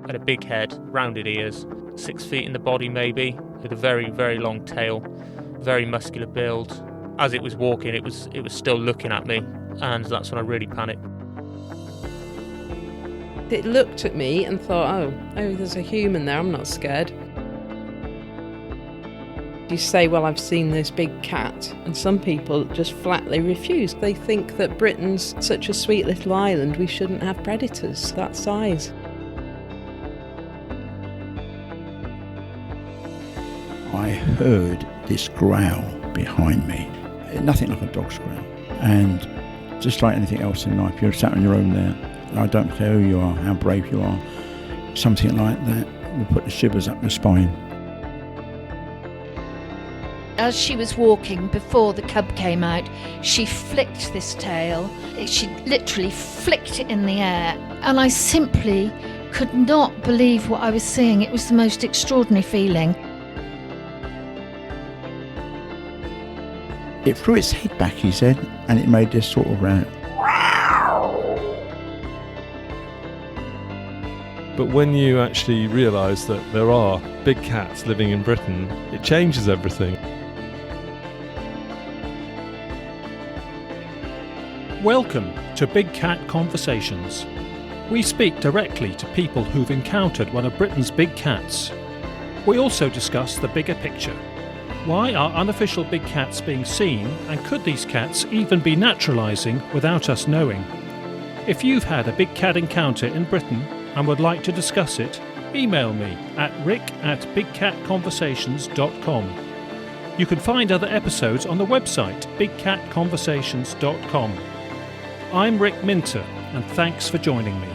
Had a big head, rounded ears, 6 feet in the body maybe, with a very, very long tail, very muscular build. As it was walking, it was still looking at me, and that's when I really panicked. It looked at me and thought, oh, there's a human there, I'm not scared. You say, well, I've seen this big cat, and some people just flatly refuse. They think that Britain's such a sweet little island, we shouldn't have predators that size. I heard this growl behind me, nothing like a dog's growl, and just like anything else in life, you're sat on your own there. I don't care who you are, how brave you are, something like that will put the shivers up the spine. As she was walking, before the cub came out, she flicked this tail. She literally flicked it in the air, and I simply could not believe what I was seeing. It was the most extraordinary feeling. It threw its head back, he said, and it made this sort of round. But when you actually realise that there are big cats living in Britain, it changes everything. Welcome to Big Cat Conversations. We speak directly to people who've encountered one of Britain's big cats. We also discuss the bigger picture. Why are unofficial big cats being seen, and could these cats even be naturalising without us knowing? If you've had a big cat encounter in Britain and would like to discuss it, email me at rick@bigcatconversations.com. You can find other episodes on the website bigcatconversations.com. I'm Rick Minter, and thanks for joining me.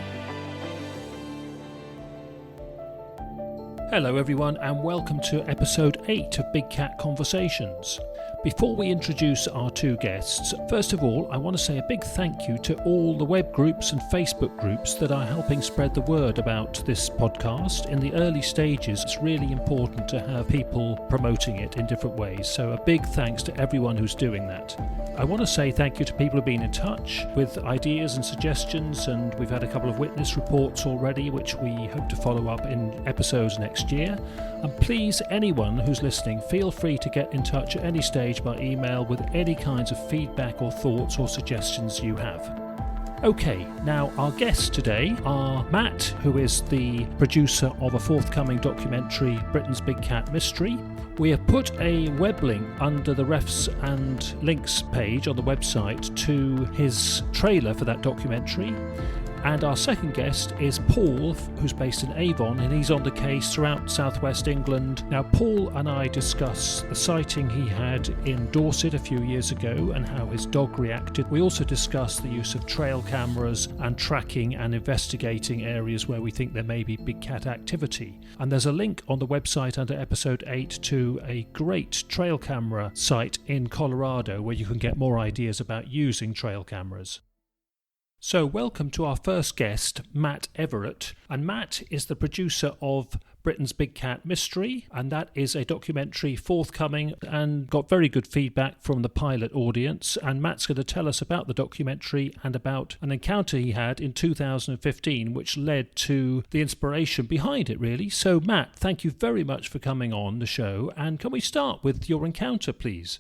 Hello everyone, and welcome to episode 8 of Big Cat Conversations. Before we introduce our two guests, first of all, I want to say a big thank you to all the web groups and Facebook groups that are helping spread the word about this podcast. In the early stages, it's really important to have people promoting it in different ways, so a big thanks to everyone who's doing that. I want to say thank you to people who've been in touch with ideas and suggestions, and we've had a couple of witness reports already, which we hope to follow up in episodes next year. And please, anyone who's listening, feel free to get in touch at any stage by email with any kinds of feedback or thoughts or suggestions you have. Okay, now our guests today are Matt, who is the producer of a forthcoming documentary, Britain's Big Cat Mystery. We have put a web link under the refs and links page on the website to his trailer for that documentary. And our second guest is Paul, who's based in Avon, and he's on the case throughout southwest England. Now, Paul and I discuss the sighting he had in Dorset a few years ago and how his dog reacted. We also discuss the use of trail cameras and tracking and investigating areas where we think there may be big cat activity. And there's a link on the website under episode 8 to a great trail camera site in Colorado where you can get more ideas about using trail cameras. So welcome to our first guest, Matt Everett. And Matt is the producer of Britain's Big Cat Mystery, and that is a documentary forthcoming and got very good feedback from the pilot audience. And Matt's going to tell us about the documentary and about an encounter he had in 2015, which led to the inspiration behind it, really. So Matt, thank you very much for coming on the show. And can we start with your encounter, please?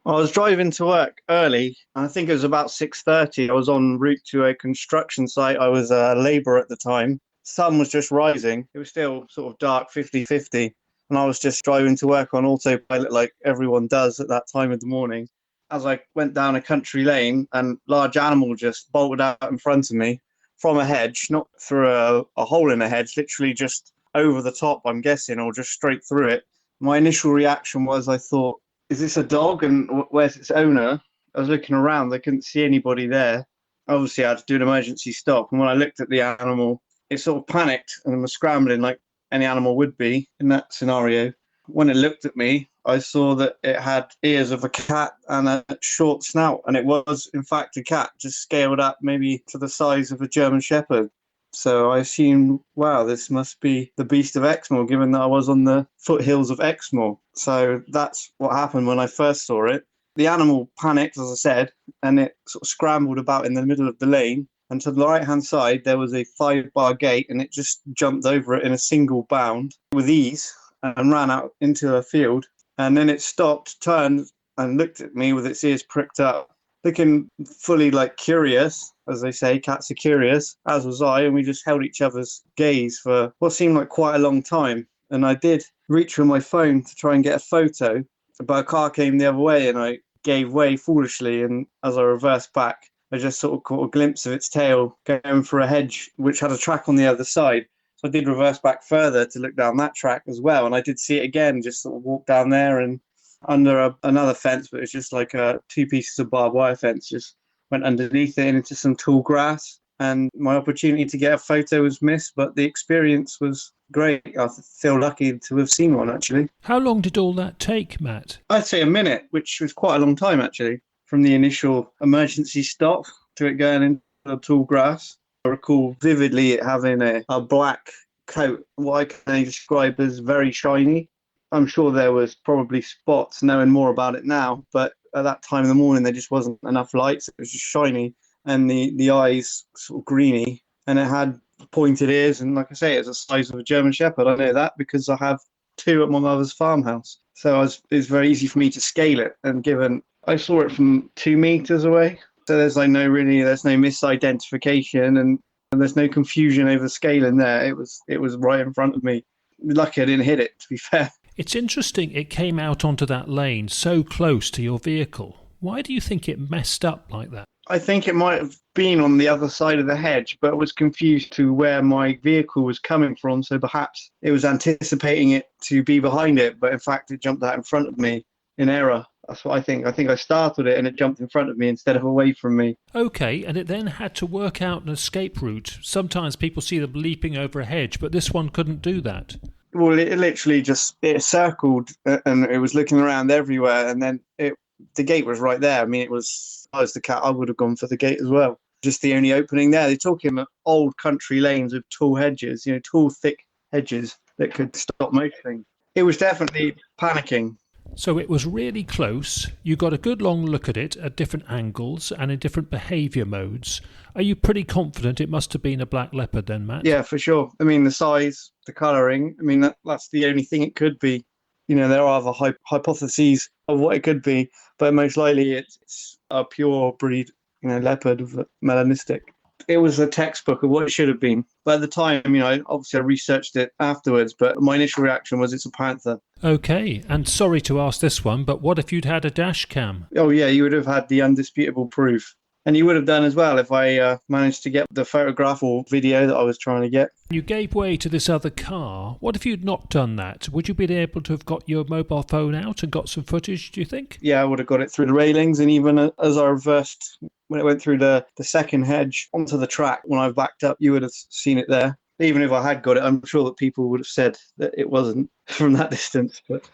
I was driving to work early. I think it was about 6:30. I was en route to a construction site. I was a labourer at the time. Sun was just rising. It was still sort of dark, 50-50. And I was just driving to work on autopilot like everyone does at that time of the morning. As I went down a country lane, and large animal just bolted out in front of me from a hedge, not through a hole in a hedge, literally just over the top, I'm guessing, or just straight through it. My initial reaction was, I thought, is this a dog, and where's its owner? I was looking around, I couldn't see anybody there. Obviously, I had to do an emergency stop. And when I looked at the animal, it sort of panicked and was scrambling like any animal would be in that scenario. When it looked at me, I saw that it had ears of a cat and a short snout. And it was, in fact, a cat, just scaled up maybe to the size of a German Shepherd. So I assumed, wow, this must be the beast of Exmoor, given that I was on the foothills of Exmoor. So that's what happened when I first saw it. The animal panicked, as I said, and it sort of scrambled about in the middle of the lane. And to the right-hand side, there was a 5-bar gate, and it just jumped over it in a single bound with ease and ran out into a field. And then it stopped, turned, and looked at me with its ears pricked up, looking fully like curious. As they say, cats are curious, as was I, and we just held each other's gaze for what seemed like quite a long time. And I did reach for my phone to try and get a photo, but a car came the other way, and I gave way foolishly. And as I reversed back, I just sort of caught a glimpse of its tail going for a hedge, which had a track on the other side. So I did reverse back further to look down that track as well. And I did see it again, just sort of walk down there and under another fence, but it was just like 2 pieces of barbed wire fence, just went underneath it and into some tall grass. And my opportunity to get a photo was missed, but the experience was great. I feel lucky to have seen one, actually. How long did all that take, Matt? I'd say a minute, which was quite a long time, actually, from the initial emergency stop to it going into the tall grass. I recall vividly it having a black coat, what I can only describe as very shiny. I'm sure there was probably spots, knowing more about it now, but at that time in the morning there just wasn't enough light, so it was just shiny, and the eyes sort of greeny, and it had pointed ears, and like I say, it's the size of a German Shepherd. I know that because I have 2 at my mother's farmhouse, so it was very easy for me to scale it, and given I saw it from 2 meters away, so there's no misidentification, and there's no confusion over scaling there. It was right in front of me. Lucky I didn't hit it, to be fair. It's interesting it came out onto that lane so close to your vehicle. Why do you think it messed up like that? I think it might have been on the other side of the hedge, but was confused to where my vehicle was coming from, so perhaps it was anticipating it to be behind it, but in fact it jumped out in front of me in error. That's what I think. I think I started it and it jumped in front of me instead of away from me. OK, and it then had to work out an escape route. Sometimes people see them leaping over a hedge, but this one couldn't do that. Well, it literally it circled and it was looking around everywhere, and then the gate was right there. I mean, I was the cat, I would have gone for the gate as well. Just the only opening there. They're talking old country lanes with tall hedges, tall, thick hedges that could stop motoring. It was definitely panicking. So it was really close. You got a good long look at it at different angles and in different behaviour modes. Are you pretty confident it must have been a black leopard then, Matt? Yeah, for sure. I mean, the size, the colouring, I mean, that's the only thing it could be. There are other hypotheses of what it could be, but most likely it's a pure breed, leopard with melanistic. It was a textbook of what it should have been. But at the time, obviously I researched it afterwards, but my initial reaction was it's a panther. OK, and sorry to ask this one, but what if you'd had a dash cam? Oh, yeah, you would have had the undisputable proof. And you would have done as well if I managed to get the photograph or video that I was trying to get. You gave way to this other car. What if you'd not done that? Would you been able to have got your mobile phone out and got some footage, do you think? Yeah, I would have got it through the railings, and even as I reversed, when it went through the second hedge onto the track, when I backed up, you would have seen it there. Even if I had got it, I'm sure that people would have said that it wasn't from that distance. But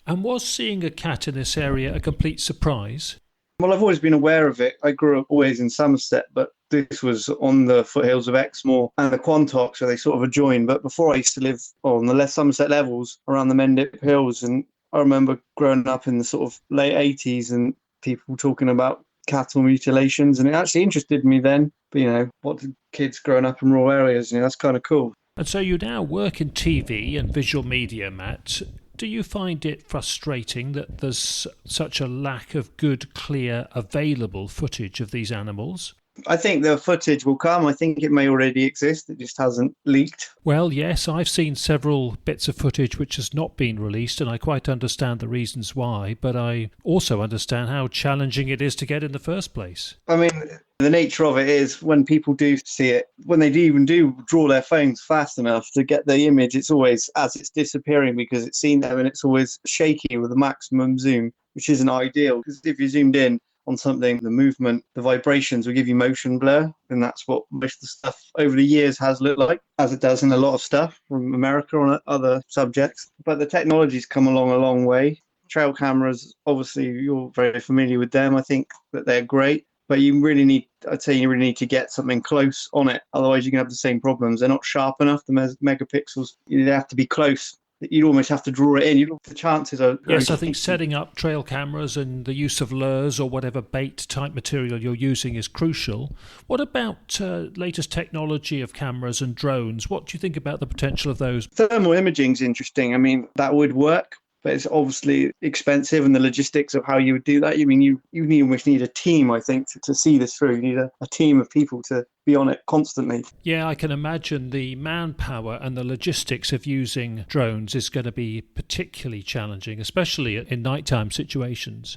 And was seeing a cat in this area a complete surprise? Well, I've always been aware of it. I grew up always in Somerset, but this was on the foothills of Exmoor and the Quantock, so they sort of adjoined. But before, I used to live on the less Somerset levels around the Mendip Hills, and I remember growing up in the sort of late 80s and people talking about cattle mutilations, and it actually interested me then. But, what do kids growing up in rural areas, that's kind of cool. And so you now work in TV and visual media, Matt. Do you find it frustrating that there's such a lack of good, clear, available footage of these animals? I think the footage will come. I think it may already exist. It just hasn't leaked. Well, yes, I've seen several bits of footage which has not been released, and I quite understand the reasons why, but I also understand how challenging it is to get in the first place. I mean, the nature of it is when people do see it, when they do draw their phones fast enough to get the image, it's always as it's disappearing because it's seen them, and it's always shaky with a maximum zoom, which isn't ideal because if you zoomed in on something, the movement, the vibrations will give you motion blur, and that's what most of the stuff over the years has looked like, as it does in a lot of stuff from America on other subjects. But the technology's come along a long way. Trail cameras, obviously, you're very familiar with them. I think that they're great, but you really need to get something close on it. Otherwise, you can have the same problems. They're not sharp enough, the megapixels. You have to be close. that you'd almost have to draw it in. The chances are... Yes, I think setting up trail cameras and the use of lures or whatever bait type material you're using is crucial. What about latest technology of cameras and drones? What do you think about the potential of those? Thermal imaging is interesting. I mean, that would work, but it's obviously expensive, and the logistics of how you would do that. I mean, you almost need a team, I think, to see this through. You need a team of people to be on it constantly. Yeah, I can imagine the manpower and the logistics of using drones is going to be particularly challenging, especially in nighttime situations.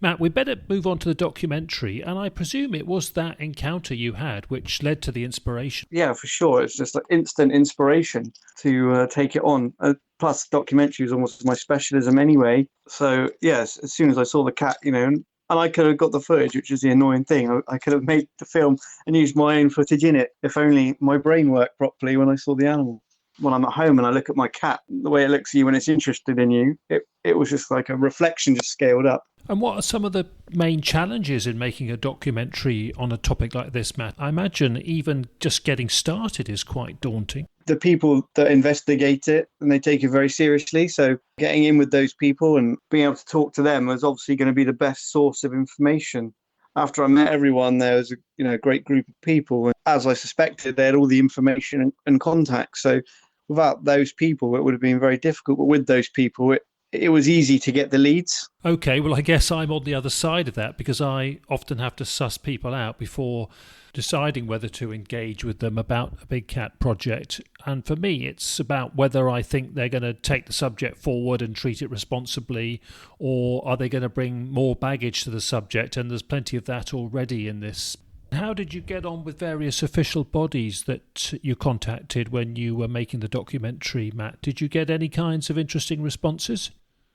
Matt, we better move on to the documentary, and I presume it was that encounter you had which led to the inspiration. Yeah, for sure. It's just like instant inspiration to take it on. Plus, documentary is almost my specialism anyway. So, yes, as soon as I saw the cat, and I could have got the footage, which is the annoying thing. I could have made the film and used my own footage in it if only my brain worked properly when I saw the animal. When I'm at home and I look at my cat, the way it looks at you when it's interested in you, it was just like a reflection just scaled up. And what are some of the main challenges in making a documentary on a topic like this, Matt? I imagine even just getting started is quite daunting. The people that investigate it, and they take it very seriously. So getting in with those people and being able to talk to them was obviously going to be the best source of information. After I met everyone, there was a great group of people. And as I suspected, they had all the information and contacts. So without those people, it would have been very difficult. But with those people, it was easy to get the leads. Okay, well, I guess I'm on the other side of that because I often have to suss people out before deciding whether to engage with them about a big cat project. And for me, it's about whether I think they're going to take the subject forward and treat it responsibly, or are they going to bring more baggage to the subject? And there's plenty of that already in this. How did you get on with various official bodies that you contacted when you were making the documentary, Matt? Did you get any kinds of interesting responses?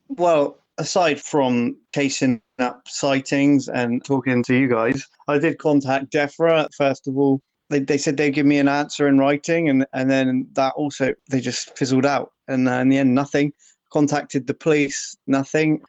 Well, aside from casing up sightings and talking to you guys, I did contact DEFRA. First of all, they said they'd give me an answer in writing, and then that also, they just fizzled out. And in the end, nothing. Contacted the police, nothing.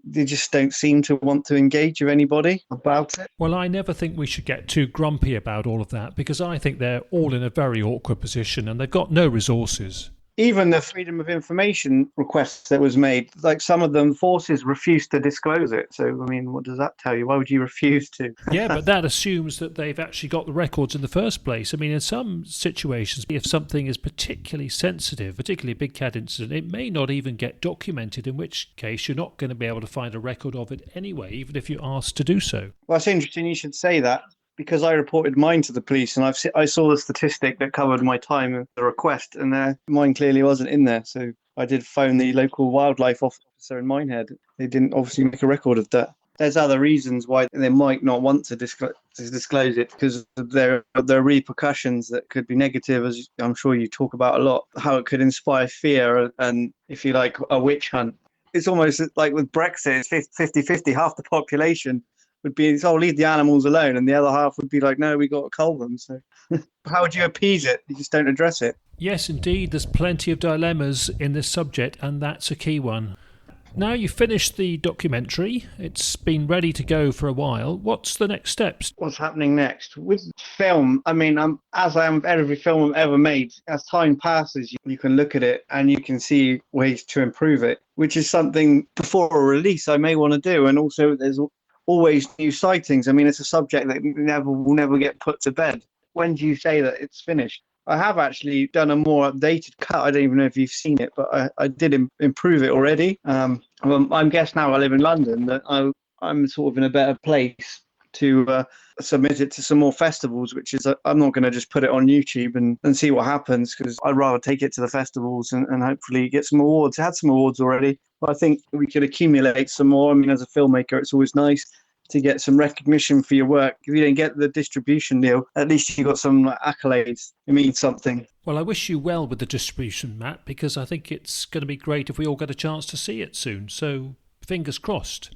They just don't seem to want to engage with anybody about it. Well, I never think we should get too grumpy about all of that, because I think they're all in a very awkward position and they've got no resources. Even the freedom of information request that was made, like some of them, forces refused to disclose it. So, I mean, what does that tell you? Why would you refuse to? Yeah, but that assumes that they've actually got the records in the first place. I mean, in some situations, if something is particularly sensitive, particularly a big cat incident, it may not even get documented, in which case you're not going to be able to find a record of it anyway, even if you're asked to do so. Well, it's interesting you should say that, because I reported mine to the police, and I saw the statistic that covered my time of the request, and mine clearly wasn't in there. So I did phone the local wildlife officer in Minehead. They didn't obviously make a record of that. There's other reasons why they might not want to disclose it, because there are repercussions that could be negative, as I'm sure you talk about a lot, how it could inspire fear and, if you like, a witch hunt. It's almost like with Brexit, it's 50-50, half the population would be, leave the animals alone, and the other half would be like, no, we got to cull them. So how would you appease it? You just don't address it. Yes, indeed. There's plenty of dilemmas in this subject, and that's a key one. Now you've finished the documentary. It's been ready to go for a while. What's the next steps? What's happening next? With film, I mean, as I am with every film I've ever made, as time passes, you can look at it and you can see ways to improve it, which is something before a release I may want to do. And also there's always new sightings. I mean, it's a subject that will never get put to bed. When do you say that it's finished? I have actually done a more updated cut. I don't even know if you've seen it, but I did improve it already. I'm guessing now I live in London that I'm sort of in a better place to submit it to some more festivals, which is I'm not going to just put it on YouTube and see what happens, because I'd rather take it to the festivals and hopefully get some awards. It had some awards already, but I think we could accumulate some more. I mean, as a filmmaker, it's always nice to get some recognition for your work. If you don't get the distribution deal, at least you got some accolades. It means something. Well, I wish you well with the distribution, Matt, because I think it's going to be great if we all get a chance to see it soon. So fingers crossed.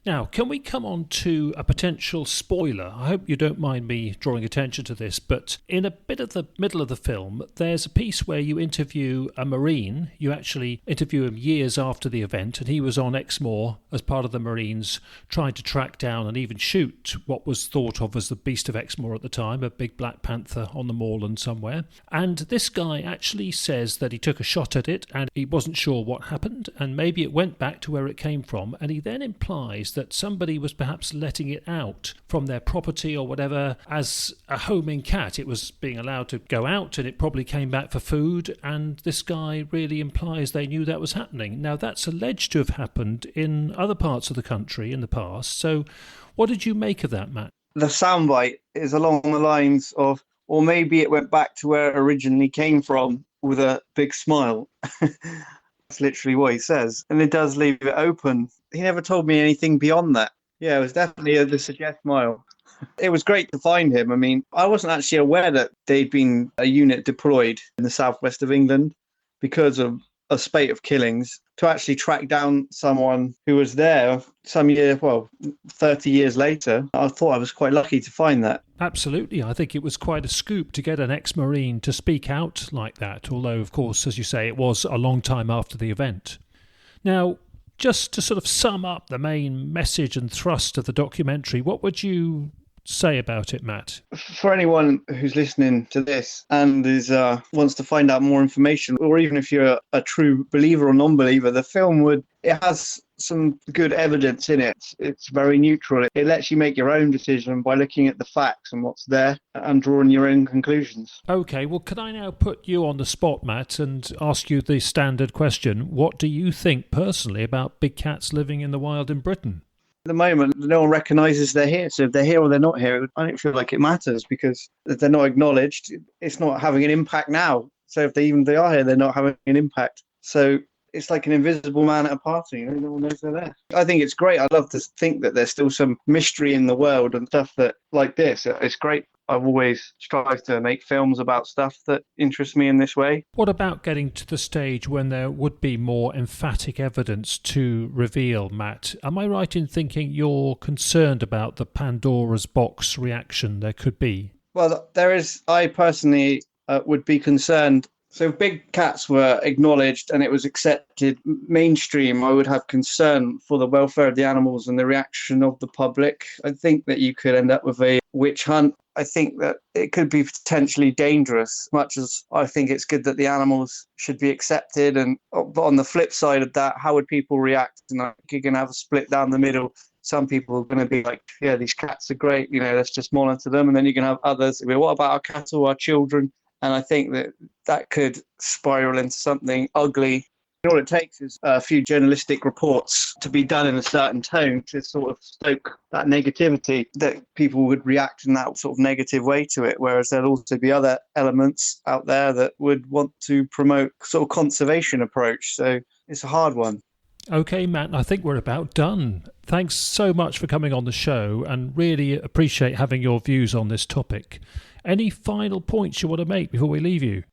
Now, can we come on to a potential spoiler? I hope you don't mind me drawing attention to this, but in a bit of the middle of the film, there's a piece where you interview a Marine. You actually interview him years after the event, and he was on Exmoor as part of the Marines trying to track down and even shoot what was thought of as the beast of Exmoor at the time, a big black panther on the moorland somewhere. And this guy actually says that he took a shot at it and he wasn't sure what happened, and maybe it went back to where it came from, and he then implies that somebody was perhaps letting it out from their property or whatever as a homing cat. It was being allowed to go out and it probably came back for food, and this guy really implies they knew that was happening. Now, that's alleged to have happened in other parts of the country in the past, so what did you make of that, Matt? The soundbite is along the lines of, or maybe it went back to where it originally came from with a big smile. That's literally what he says. And it does leave it open. He never told me anything beyond that. Yeah, it was definitely the suggest smile. It was great to find him. I mean, I wasn't actually aware that they'd been a unit deployed in the southwest of England because of a spate of killings. To actually track down someone who was there 30 years later, I thought I was quite lucky to find that. Absolutely. I think it was quite a scoop to get an ex-Marine to speak out like that, although, of course, as you say, it was a long time after the event. Now, just to sort of sum up the main message and thrust of the documentary, what would you say about it, Matt? For anyone who's listening to this and wants to find out more information, or even if you're a true believer or non-believer, the film it has some good evidence in it. It's very neutral. It lets you make your own decision by looking at the facts and what's there and drawing your own conclusions. Okay, well, can I now put you on the spot, Matt, and ask you the standard question? What do you think personally about big cats living in the wild in Britain? At the moment, no one recognises they're here. So if they're here or they're not here, I don't feel like it matters, because if they're not acknowledged, it's not having an impact now. So if they are here, they're not having an impact. So it's like an invisible man at a party. No one knows they're there. I think it's great. I love to think that there's still some mystery in the world and stuff that like this. It's great. I've always strived to make films about stuff that interests me in this way. What about getting to the stage when there would be more emphatic evidence to reveal, Matt? Am I right in thinking you're concerned about the Pandora's box reaction there could be? Well, there is. I personally would be concerned. So if big cats were acknowledged and it was accepted mainstream, I would have concern for the welfare of the animals and the reaction of the public. I think that you could end up with a witch hunt. I think that it could be potentially dangerous, much as I think it's good that the animals should be accepted. But on the flip side of that, how would people react? And I think you're going to have a split down the middle. Some people are going to be like, yeah, these cats are great, let's just monitor them. And then you're going to have others, what about our cattle, our children? And I think that could spiral into something ugly. All it takes is a few journalistic reports to be done in a certain tone to sort of stoke that negativity, that people would react in that sort of negative way to it, whereas there'll also be other elements out there that would want to promote sort of conservation approach. So it's a hard one. Okay, Matt, I think we're about done. Thanks so much for coming on the show, and really appreciate having your views on this topic. Any final points you want to make before we leave you?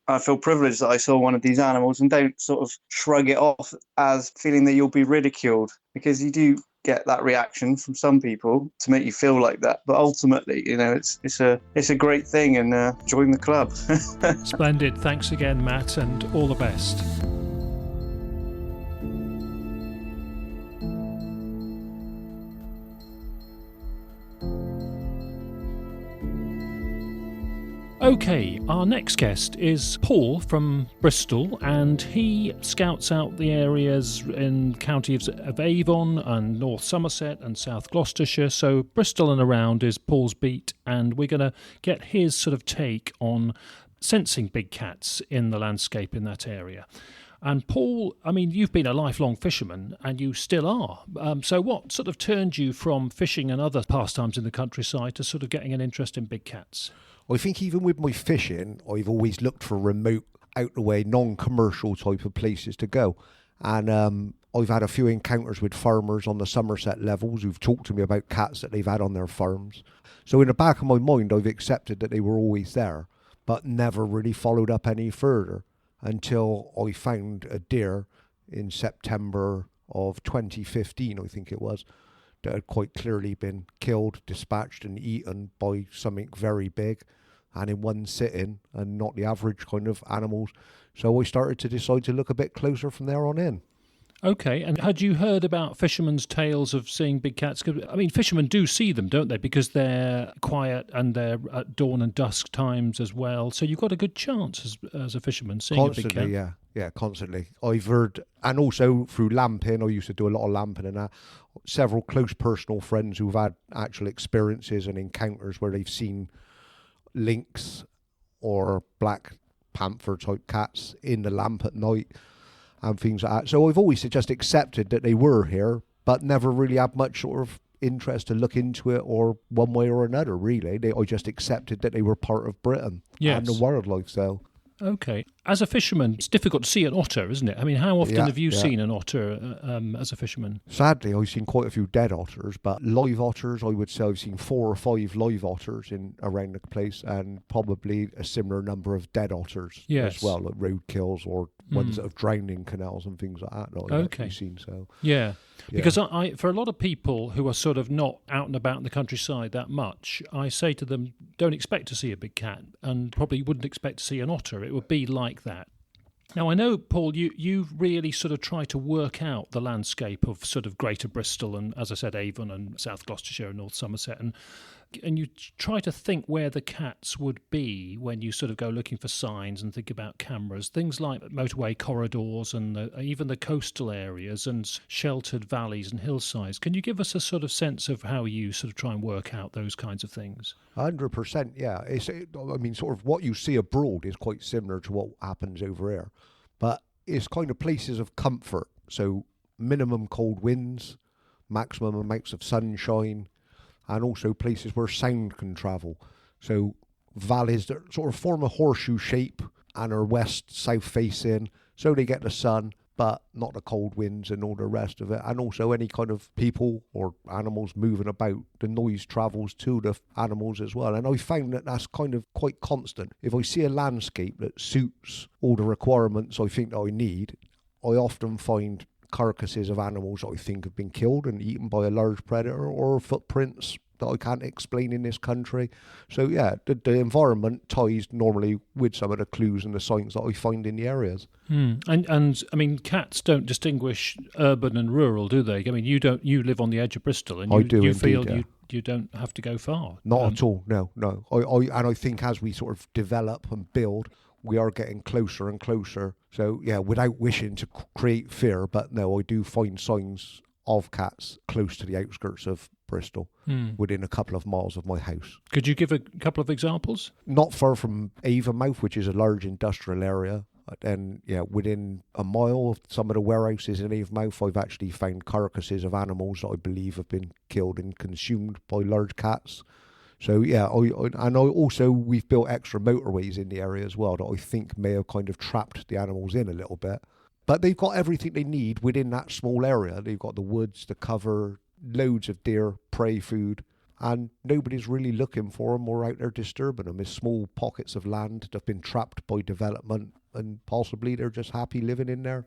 I feel privileged that I saw one of these animals, and don't sort of shrug it off as feeling that you'll be ridiculed, because you do get that reaction from some people to make you feel like that. But ultimately, it's a great thing, and join the club. Splendid. Thanks again, Matt, and all the best. Okay, our next guest is Paul from Bristol, and he scouts out the areas in counties of Avon and North Somerset and South Gloucestershire. So Bristol and around is Paul's beat, and we're going to get his sort of take on sensing big cats in the landscape in that area. And Paul, I mean, you've been a lifelong fisherman, and you still are. So what sort of turned you from fishing and other pastimes in the countryside to sort of getting an interest in big cats? I think even with my fishing, I've always looked for remote, out-the-way, non-commercial type of places to go. And I've had a few encounters with farmers on the Somerset levels who've talked to me about cats that they've had on their farms. So in the back of my mind, I've accepted that they were always there, but never really followed up any further until I found a deer in September of 2015, I think it was, that had quite clearly been killed, dispatched and eaten by something very big and in one sitting, and not the average kind of animals. So I started to decide to look a bit closer from there on in. Okay, and had you heard about fishermen's tales of seeing big cats? 'Cause, I mean, fishermen do see them, don't they? Because they're quiet and they're at dawn and dusk times as well. So you've got a good chance as a fisherman seeing Constantly, a big cat. yeah, constantly. I've heard, and also through lamping, I used to do a lot of lamping and that, several close personal friends who've had actual experiences and encounters where they've seen lynx or black panther type cats in the lamp at night and things like that. So I've always just accepted that they were here, but never really had much sort of interest to look into it or one way or another, really. I just accepted that they were part of Britain and the wildlife. So. Okay. As a fisherman, it's difficult to see an otter, isn't it? I mean, how often have you seen an otter as a fisherman? Sadly, I've seen quite a few dead otters, but live otters, I would say I've seen 4 or 5 live otters around the place, and probably a similar number of dead otters as well, like roadkills or ones that have drowned in canals and things like that I've actually seen. So because I for a lot of people who are sort of not out and about in the countryside that much, I say to them, don't expect to see a big cat, and probably wouldn't expect to see an otter. It would be like that. Now, I know, Paul, you really sort of try to work out the landscape of sort of Greater Bristol and, as I said, Avon and South Gloucestershire and North Somerset, and you try to think where the cats would be when you sort of go looking for signs and think about cameras, things like motorway corridors and even the coastal areas and sheltered valleys and hillsides. Can you give us a sort of sense of how you sort of try and work out those kinds of things? 100%, yeah. I mean, sort of what you see abroad is quite similar to what happens over here, but it's kind of places of comfort. So minimum cold winds, maximum amounts of sunshine, and also places where sound can travel. So valleys that sort of form a horseshoe shape and are west-south facing, so they get the sun, but not the cold winds and all the rest of it. And also any kind of people or animals moving about, the noise travels to the animals as well. And I found that that's kind of quite constant. If I see a landscape that suits all the requirements I think that I need, I often find carcasses of animals that I think have been killed and eaten by a large predator, or footprints that I can't explain in this country. So yeah, the environment ties normally with some of the clues and the signs that I find in the areas. And I mean, cats don't distinguish urban and rural, do they? I mean, you live on the edge of Bristol, and you feel you don't have to go far. Not at all. No. I think as we sort of develop and build, we are getting closer and closer. So yeah, without wishing to create fear, but no, I do find signs of cats close to the outskirts of Bristol, within a couple of miles of my house. Could you give a couple of examples? Not far from Avonmouth, which is a large industrial area. And yeah, within a mile of some of the warehouses in Avonmouth, I've actually found carcasses of animals that I believe have been killed and consumed by large cats. So yeah, we've built extra motorways in the area as well that I think may have kind of trapped the animals in a little bit. But they've got everything they need within that small area. They've got the woods, the cover, loads of deer, prey food, and nobody's really looking for them or out there disturbing them. It's small pockets of land that have been trapped by development, and possibly they're just happy living in there.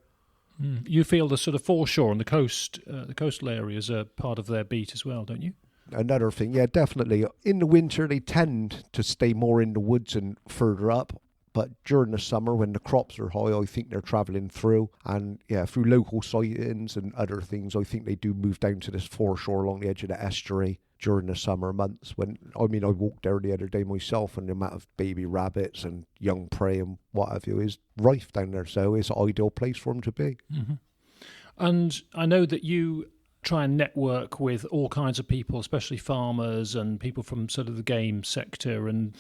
You feel the sort of foreshore and the coastal areas are part of their beat as well, don't you? Another thing, yeah, definitely. In the winter, they tend to stay more in the woods and further up. But during the summer, when the crops are high, I think they're travelling through. And yeah, through local sightings and other things, I think they do move down to this foreshore along the edge of the estuary during the summer months. I walked there the other day myself, and the amount of baby rabbits and young prey and what have you is rife down there. So it's an ideal place for them to be. Mm-hmm. And I know that you try and network with all kinds of people, especially farmers and people from sort of the game sector, and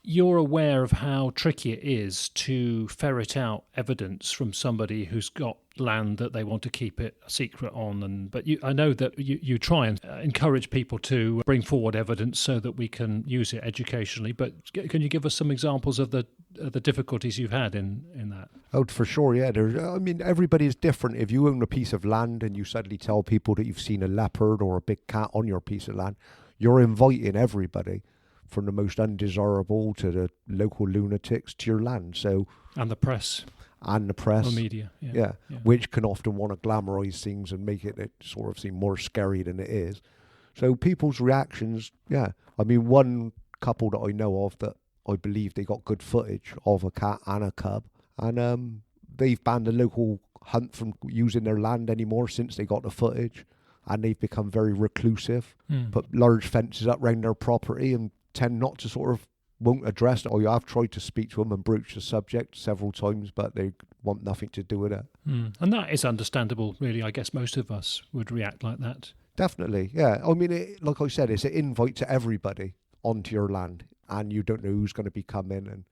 you're aware of how tricky it is to ferret out evidence from somebody who's got land that they want to keep it a secret on. But I know that you try and encourage people to bring forward evidence so that we can use it educationally. But can you give us some examples of the difficulties you've had in that? Oh, for sure, yeah. Everybody is different. If you own a piece of land and you suddenly tell people that you've seen a leopard or a big cat on your piece of land, you're inviting everybody, from the most undesirable to the local lunatics, to your land. So, and the press. and the press. Or media, Yeah, which can often want to glamorise things and make it sort of seem more scary than it is. So people's reactions, I mean, one couple that I know of that I believe they got good footage of a cat and a cub, and they've banned the local hunt from using their land anymore since they got the footage, and they've become very reclusive, put large fences up around their property and tend not to won't address it. Or you have tried to speak to them and broach the subject several times, but they want nothing to do with it. And that is understandable, really. I guess most of us would react like that. Definitely, yeah. I mean, like I said, it's an invite to everybody onto your land, and you don't know who's going to be coming, and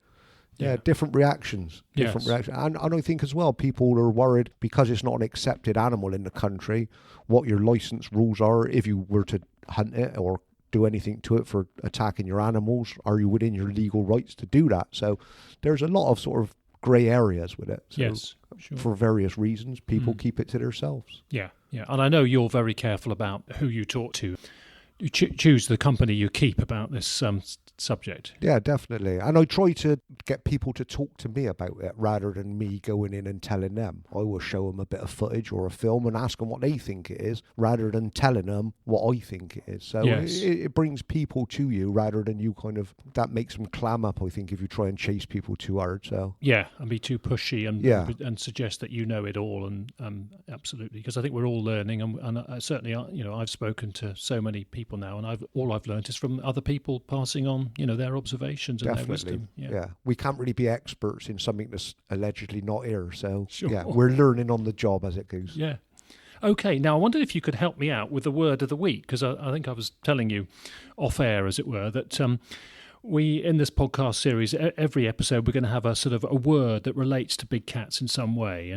different reactions. And I think as well, people are worried because it's not an accepted animal in the country, what your licence rules are if you were to hunt it or do anything to it for attacking your animals. Are you within your legal rights to do that? So there's a lot of sort of grey areas with it. So yes, sure. For various reasons, people keep it to themselves. Yeah. And I know you're very careful about who you talk to. You choose the company you keep about this subject. Yeah, definitely. And I try to get people to talk to me about it rather than me going in and telling them. I will show them a bit of footage or a film and ask them what they think it is rather than telling them what I think it is. So it brings people to you rather than you that makes them clam up, I think, if you try and chase people too hard. So and be too pushy and suggest that you know it all. And absolutely, because I think we're all learning. And certainly, I've spoken to so many people now, and all I've learned is from other people passing on their observations and their wisdom. We can't really be experts in something that's allegedly not here, so we're learning on the job as it goes. Okay, now I wondered if you could help me out with the word of the week, because I think I was telling you off air, as it were, that we, in this podcast series, every episode we're going to have a sort of a word that relates to big cats in some way,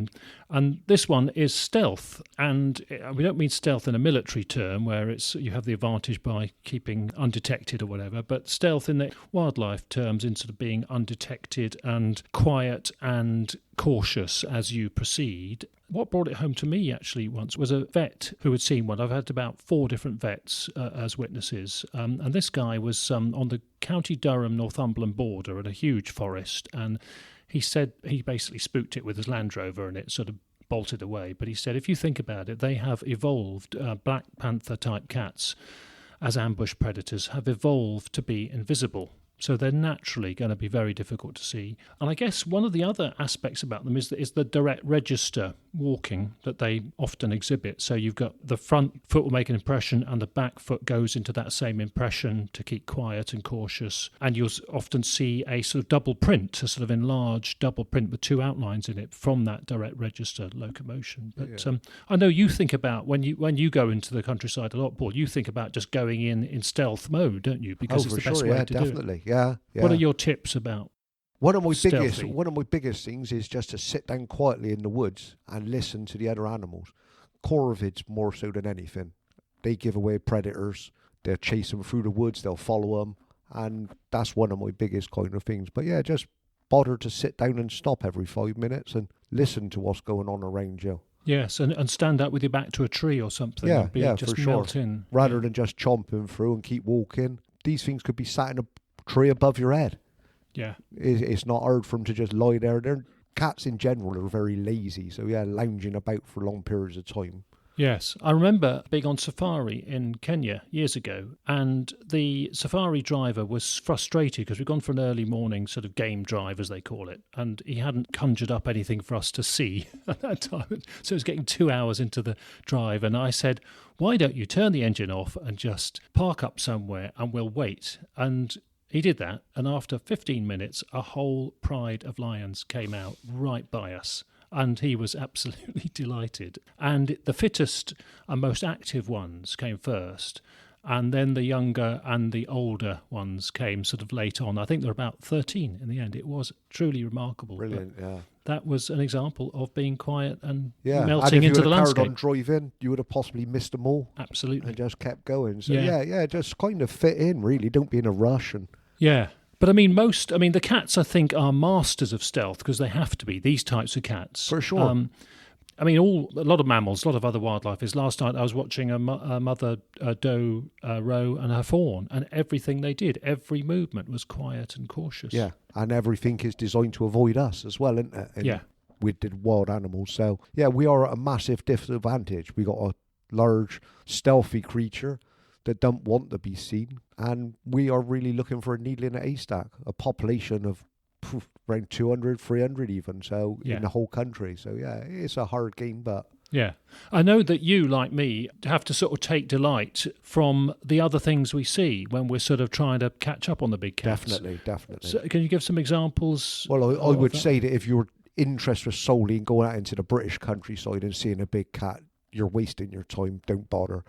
and this one is stealth. And we don't mean stealth in a military term where you have the advantage by keeping undetected or whatever, but stealth in the wildlife terms, in sort of being undetected and quiet and cautious as you proceed. What brought it home to me actually once was a vet who had seen one. I've had about 4 different vets as witnesses, and this guy was on the County Durham Northumberland border in a huge forest, and he said he basically spooked it with his Land Rover and it sort of bolted away. But he said, if you think about it, they have evolved, black panther type cats as ambush predators have evolved to be invisible. So they're naturally going to be very difficult to see. And I guess one of the other aspects about them is the direct register walking that they often exhibit. So you've got the front foot will make an impression and the back foot goes into that same impression to keep quiet and cautious. And you'll often see a sort of double print, a sort of enlarged double print with 2 outlines in it from that direct register locomotion. But I know you think about, when you go into the countryside a lot, Paul, you think about just going in stealth mode, don't you? Because it's the best way to definitely. do it. Yeah. What are your tips about one of my stealthy? biggest things is just to sit down quietly in the woods and listen to the other animals. Corvids more so than anything. They give away predators. They'll chase them through the woods. They'll follow them, and that's one of my biggest kind of things. But just bother to sit down and stop every 5 minutes and listen to what's going on around you. Yes, and stand up with your back to a tree or something. Just for melt sure. in. Rather than just chomping through and keep walking. These things could be sat in a tree above your head. It's not hard for them to just lie there. Cats in general are very lazy, so lounging about for long periods of time. Yes, I remember being on safari in Kenya years ago, and the safari driver was frustrated because we'd gone for an early morning sort of game drive, as they call it, and he hadn't conjured up anything for us to see at that time. So it was getting 2 hours into the drive, and I said, why don't you turn the engine off and just park up somewhere and we'll wait? And he did that, and after 15 minutes, a whole pride of lions came out right by us. And he was absolutely delighted. And the fittest and most active ones came first. And then the younger and the older ones came sort of late on. I think there were about 13 in the end. It was truly remarkable. Brilliant, That was an example of being quiet and melting into the landscape. And if you had carried on driving, you would have possibly missed them all. Absolutely. And just kept going. So just kind of fit in, really. Don't be in a rush. But I mean, the cats, I think, are masters of stealth because they have to be, these types of cats. For sure. A lot of mammals, a lot of other wildlife is. Last night I was watching a mother doe roe and her fawn, and everything they did, every movement was quiet and cautious. Yeah, and everything is designed to avoid us as well, isn't it? with the wild animals. So, yeah, we are at a massive disadvantage. We got a large, stealthy creature that don't want to be seen, and we are really looking for a needle in a haystack, a population of around 200, 300 even, so in the whole country. So, yeah, it's a hard game, but... Yeah. I know that you, like me, have to sort of take delight from the other things we see when we're sort of trying to catch up on the big cats. Definitely. So can you give some examples? Well, I would say that if you're interested solely in going out into the British countryside and seeing a big cat, you're wasting your time. Don't bother.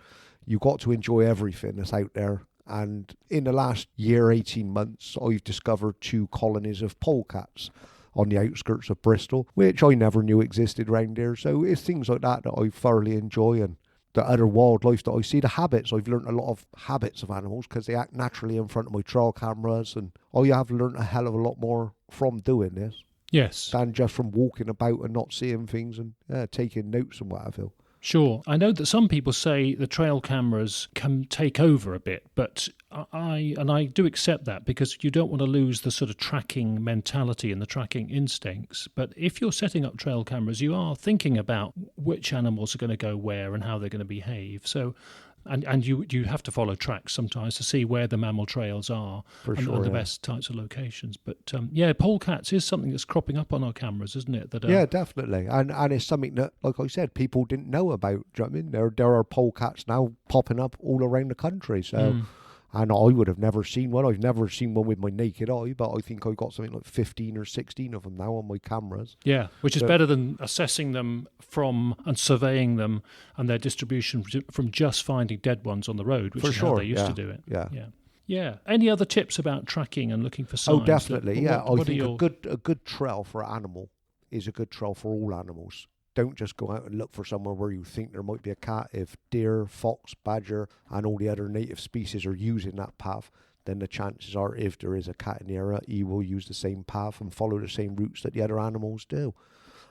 You've got to enjoy everything that's out there. And in the last year, 18 months, I've discovered 2 colonies of polecats on the outskirts of Bristol, which I never knew existed around here. So it's things like that I thoroughly enjoy, and the other wildlife that I see, the habits. I've learned a lot of habits of animals because they act naturally in front of my trail cameras, and I have learned a hell of a lot more from doing this. Yes. Than just from walking about and not seeing things and taking notes and what have you. Sure. I know that some people say the trail cameras can take over a bit, but I do accept that, because you don't want to lose the sort of tracking mentality and the tracking instincts. But if you're setting up trail cameras, you are thinking about which animals are going to go where and how they're going to behave. So, and you have to follow tracks sometimes to see where the mammal trails are and the best types of locations. But polecats is something that's cropping up on our cameras, isn't it? Yeah, definitely. And it's something that, like I said, people didn't know about. Do you know what I mean? There are polecats now popping up all around the country. So, and I would have never seen one. I've never seen one with my naked eye, but I think I've got something like 15 or 16 of them now on my cameras. Yeah, which is better than assessing them from and surveying them and their distribution from just finding dead ones on the road, which is how they used to do it. Yeah. Any other tips about tracking and looking for signs? Oh, definitely. I think a good trail for an animal is a good trail for all animals. Don't just go out and look for somewhere where you think there might be a cat. If deer, fox, badger, and all the other native species are using that path, then the chances are, if there is a cat in the area, he will use the same path and follow the same routes that the other animals do.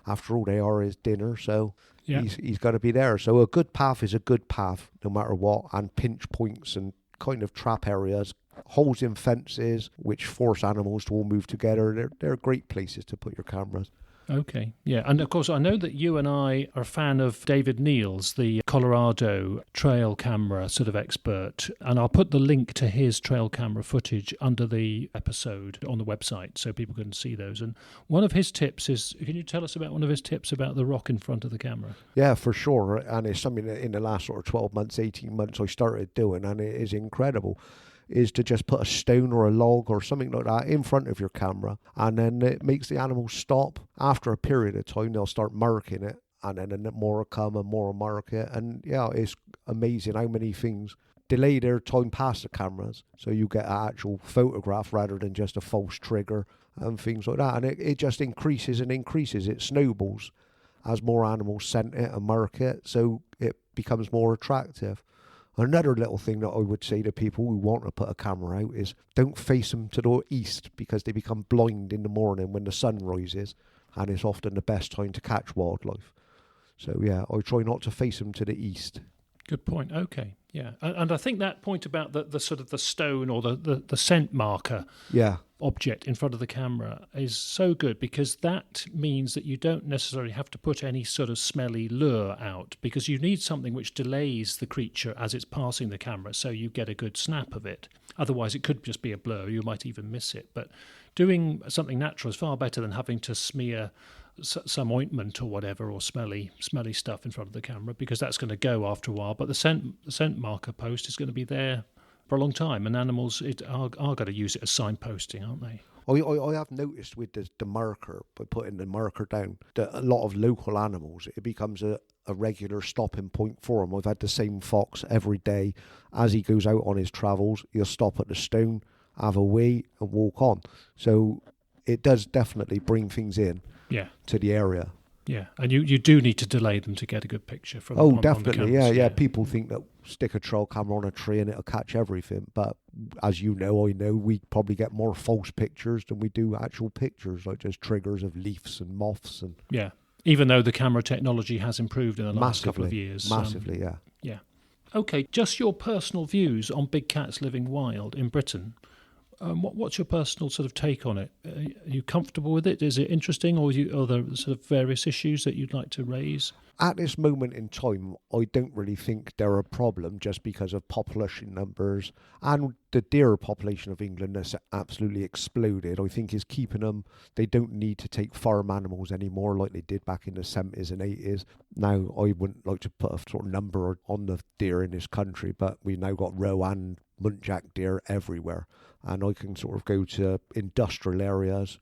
After all, they are his dinner, so he's got to be there. So a good path is a good path, no matter what, and pinch points and kind of trap areas, holes in fences, which force animals to all move together. They're great places to put your cameras. Okay, yeah. And of course, I know that you and I are a fan of David Neal's, the Colorado trail camera sort of expert. And I'll put the link to his trail camera footage under the episode on the website so people can see those. And one of his tips is, can you tell us about one of his tips about the rock in front of the camera? Yeah, for sure. And it's something that in the last sort of 12 months, 18 months I started doing, and it is incredible, is to just put a stone or a log or something like that in front of your camera, and then it makes the animal stop. After a period of time, they'll start marking it, and then more will come and more will mark it. And yeah, it's amazing how many things delay their time past the cameras, so you get an actual photograph rather than just a false trigger and things like that. And it just increases and increases. It snowballs as more animals scent it and mark it, so it becomes more attractive. Another little thing that I would say to people who want to put a camera out is don't face them to the east, because they become blind in the morning when the sun rises, and it's often the best time to catch wildlife. So yeah, I try not to face them to the east. Good point. Okay, yeah. And I think that point about the sort of the stone or the scent marker object in front of the camera is so good, because that means that you don't necessarily have to put any sort of smelly lure out, because you need something which delays the creature as it's passing the camera so you get a good snap of it. Otherwise it could just be a blur, you might even miss it. But doing something natural is far better than having to smear some ointment or whatever, or smelly stuff in front of the camera, because that's going to go after a while. But the scent marker post is going to be there for a long time, and animals are going to use it as signposting, aren't they? I have noticed with the marker, by putting the marker down, that a lot of local animals, it becomes a regular stopping point for them. I've had the same fox every day. As he goes out on his travels, he'll stop at the stone, have a wee and walk on. So it does definitely bring things in to the area. Yeah, and you do need to delay them to get a good picture from. Oh, definitely, yeah. People think that stick a trail camera on a tree and it'll catch everything, but as you know, I know, we probably get more false pictures than we do actual pictures, like just triggers of leaves and moths and. Yeah, even though the camera technology has improved in the last couple of years. Massively, yeah. Yeah. Okay, just your personal views on big cats living wild in Britain. What's your personal sort of take on it? Are you comfortable with it? Is it interesting, or are there sort of various issues that you'd like to raise? At this moment in time, I don't really think they're a problem just because of population numbers, and the deer population of England has absolutely exploded. I think is keeping them. They don't need to take farm animals anymore like they did back in the 70s and 80s. Now, I wouldn't like to put a sort of number on the deer in this country, but we've now got roe and muntjac deer everywhere, and I can sort of go to industrial areas,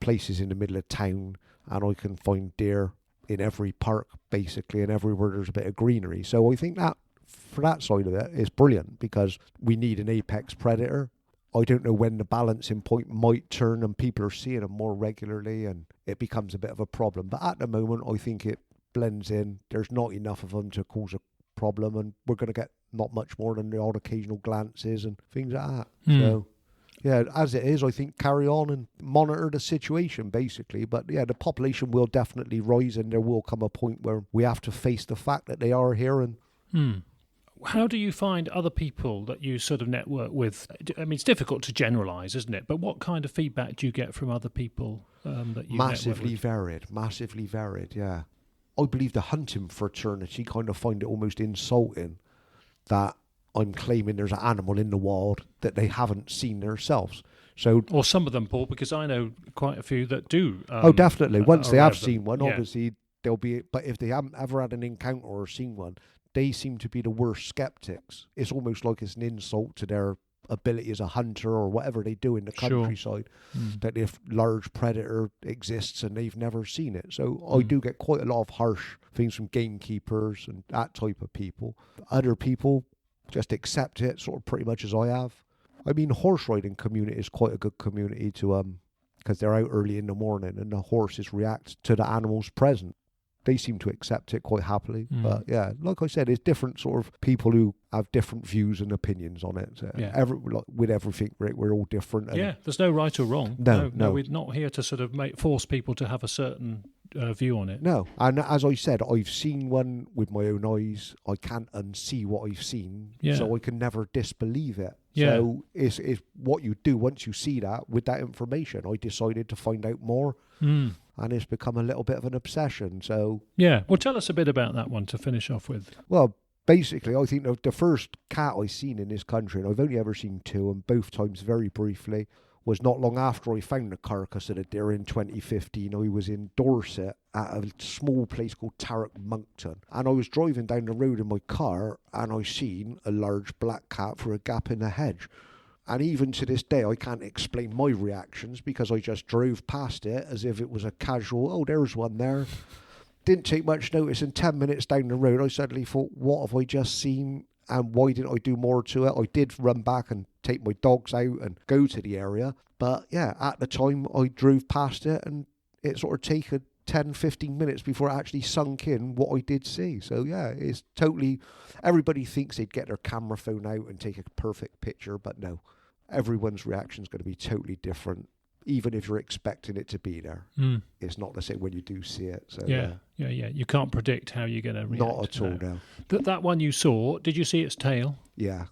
places in the middle of town, and I can find deer in every park basically, and everywhere there's a bit of greenery. So I think that for that side of it is brilliant, because we need an apex predator. I don't know when the balancing point might turn and people are seeing them more regularly and it becomes a bit of a problem, but at the moment I think it blends in. There's not enough of them to cause a problem, and we're going to get not much more than the odd occasional glances and things like that. So yeah, as it is, I think carry on and monitor the situation basically. But yeah, the population will definitely rise, and there will come a point where we have to face the fact that they are here. And how do you find other people that you sort of network with? I mean, it's difficult to generalise, isn't it? But what kind of feedback do you get from other people that you massively varied, yeah. I believe the hunting fraternity kind of find it almost insulting that I'm claiming there's an animal in the wild that they haven't seen themselves. So, or some of them, Paul, because I know quite a few that do. Definitely. Once they have seen one, yeah. obviously they'll be. But if they haven't ever had an encounter or seen one, they seem to be the worst skeptics. It's almost like it's an insult to their ability as a hunter or whatever they do in the countryside, that if large predator exists and they've never seen it. So I do get quite a lot of harsh things from gamekeepers and that type of people. Other people just accept it sort of pretty much as I have. I mean, horse riding community is quite a good community to because they're out early in the morning and the horses react to the animals present. They seem to accept it quite happily. But yeah, like I said, it's different sort of people who have different views and opinions on it. So with everything, we're all different. And yeah, there's no right or wrong. No. We're not here to sort of force people to have a certain view on it. No, and as I said, I've seen one with my own eyes. I can't unsee what I've seen, so I can never disbelieve it. Yeah. So it's what you do once you see that with that information. I decided to find out more. And it's become a little bit of an obsession. So yeah, well, tell us a bit about that one to finish off with. Well, basically, I think the first cat I seen in this country, and I've only ever seen two, and both times very briefly, was not long after I found the carcass of the deer in 2015. I was in Dorset at a small place called Tarrock Monkton, and I was driving down the road in my car, and I seen a large black cat through a gap in the hedge. And even to this day, I can't explain my reactions because I just drove past it as if it was a casual, oh, there's one there. Didn't take much notice, and 10 minutes down the road, I suddenly thought, what have I just seen? And why didn't I do more to it? I did run back and take my dogs out and go to the area. But yeah, at the time, I drove past it, and it sort of taken 10, 15 minutes before it actually sunk in what I did see. So yeah, it's totally, everybody thinks they'd get their camera phone out and take a perfect picture, but no. Everyone's reaction is going to be totally different, even if you're expecting it to be there. It's not the same when you do see it. So yeah. You can't predict how you're going to react. Not at all, no. That one you saw, did you see its tail? Yeah.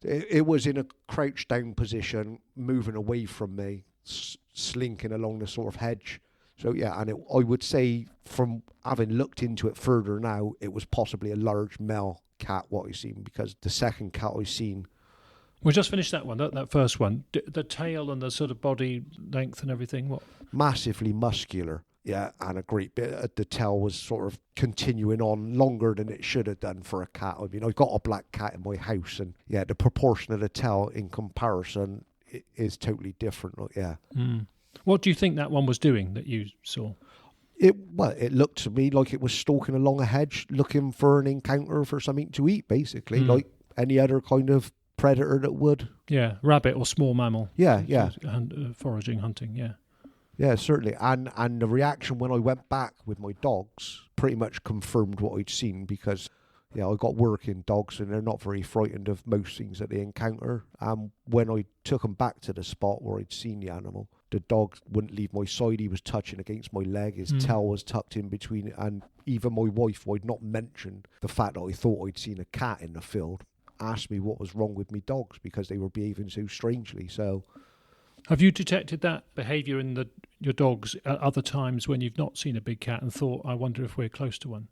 It was in a crouched down position, moving away from me, slinking along the sort of hedge. So yeah, and I would say from having looked into it further now, it was possibly a large male cat what I've seen, because the second cat I've seen. We'll just finish that one, that first one. The tail and the sort of body length and everything, what? Massively muscular, yeah, and a great bit. The tail was sort of continuing on longer than it should have done for a cat. I mean, I've got a black cat in my house, and yeah, the proportion of the tail in comparison is totally different, yeah. What do you think that one was doing that you saw? It looked to me like it was stalking along a hedge, looking for an encounter, for something to eat, basically, like any other kind of predator that would. Yeah, rabbit or small mammal. Yeah. Foraging, hunting, yeah. Yeah, certainly. And the reaction when I went back with my dogs pretty much confirmed what I'd seen, because yeah, I got working dogs and they're not very frightened of most things that they encounter. And when I took them back to the spot where I'd seen the animal, the dog wouldn't leave my side. He was touching against my leg. His tail was tucked in between. And even my wife, I'd not mentioned the fact that I thought I'd seen a cat in the field. asked me what was wrong with me dogs because they were behaving so strangely. So, have you detected that behaviour in your dogs at other times when you've not seen a big cat and thought, I wonder if we're close to one?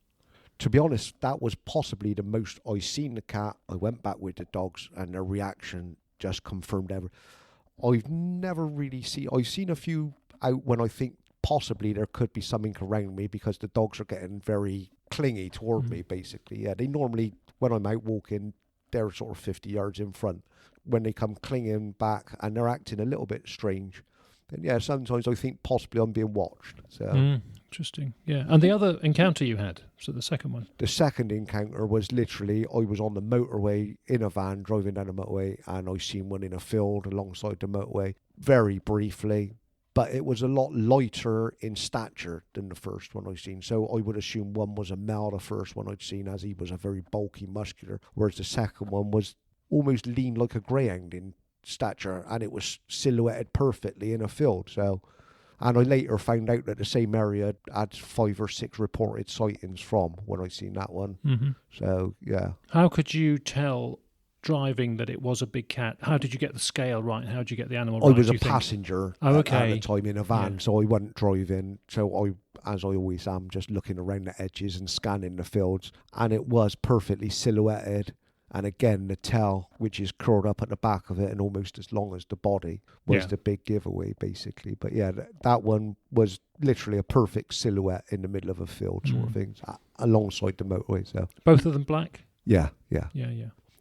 To be honest, that was possibly the most I've seen the cat. I went back with the dogs and their reaction just confirmed everything. I've never really seen... I've seen a few out when I think possibly there could be something around me because the dogs are getting very clingy toward me, basically. Yeah, they normally, when I'm out walking, they're sort of 50 yards in front. When they come clinging back and they're acting a little bit strange, then yeah, sometimes I think possibly I'm being watched. So interesting. Yeah. And the other encounter you had, so the second one? The second encounter was literally, I was on the motorway in a van driving down the motorway and I seen one in a field alongside the motorway very briefly, but it was a lot lighter in stature than the first one I'd seen. So I would assume one was a male, the first one I'd seen, as he was a very bulky, muscular, whereas the second one was almost lean like a greyhound in stature, and it was silhouetted perfectly in a field. So, and I later found out that the same area had 5 or 6 reported sightings from when I seen that one. So yeah. How could you tell driving that it was a big cat? How did you get the scale right? How did you get the animal right? I was a passenger at the time in a van, Yeah. so I wasn't driving. So I, as I always am, just looking around the edges and scanning the fields, and it was perfectly silhouetted. And again, the tail, which is curled up at the back of it and almost as long as the body, was the big giveaway, basically. But yeah, that one was literally a perfect silhouette in the middle of a field, sort of thing, alongside the motorway. So both of them black? Yeah. Yeah.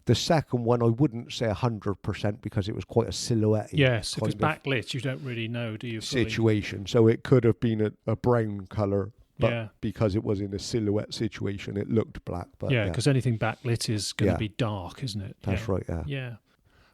The second one, I wouldn't say 100% because it was quite a silhouette. Yes, if it's backlit, you don't really know, do you? Situation. So it could have been a brown colour. But because it was in a silhouette situation, it looked black. But because anything backlit is going to be dark, isn't it? That's right, Yeah.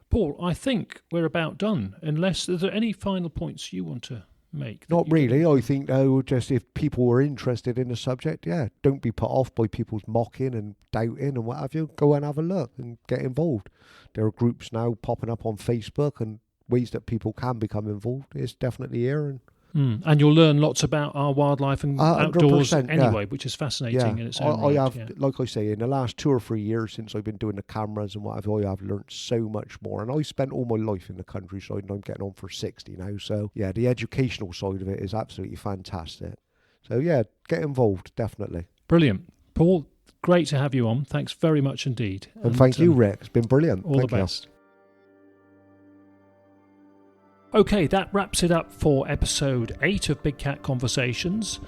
Paul, I think we're about done, unless are there any final points you want to make? Not really. I think, though, just if people were interested in the subject, don't be put off by people's mocking and doubting and what have you. Go and have a look and get involved. There are groups now popping up on Facebook and ways that people can become involved. It's definitely here. And you'll learn lots about our wildlife and outdoors anyway, which is fascinating in its own right. I have, like I say, in the last 2 or 3 years since I've been doing the cameras and what have you, I have learnt so much more. And I spent all my life in the countryside and I'm getting on for 60 now. So, yeah, the educational side of it is absolutely fantastic. So, yeah, get involved, definitely. Brilliant. Paul, great to have you on. Thanks very much indeed. And thank you, Rick. It's been brilliant. All the best. Okay, that wraps it up for episode 8 of Big Cat Conversations.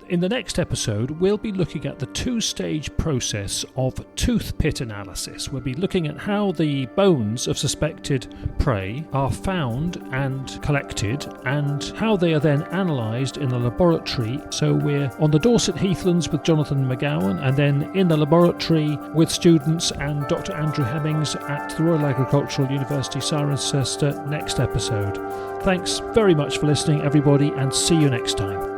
In the next episode, we'll be looking at the 2-stage process of tooth pit analysis. We'll be looking at how the bones of suspected prey are found and collected and how they are then analysed in a laboratory. So we're on the Dorset heathlands with Jonathan McGowan and then in the laboratory with students and Dr. Andrew Hemmings at the Royal Agricultural University Cirencester next episode. Thanks very much for listening, everybody, and see you next time.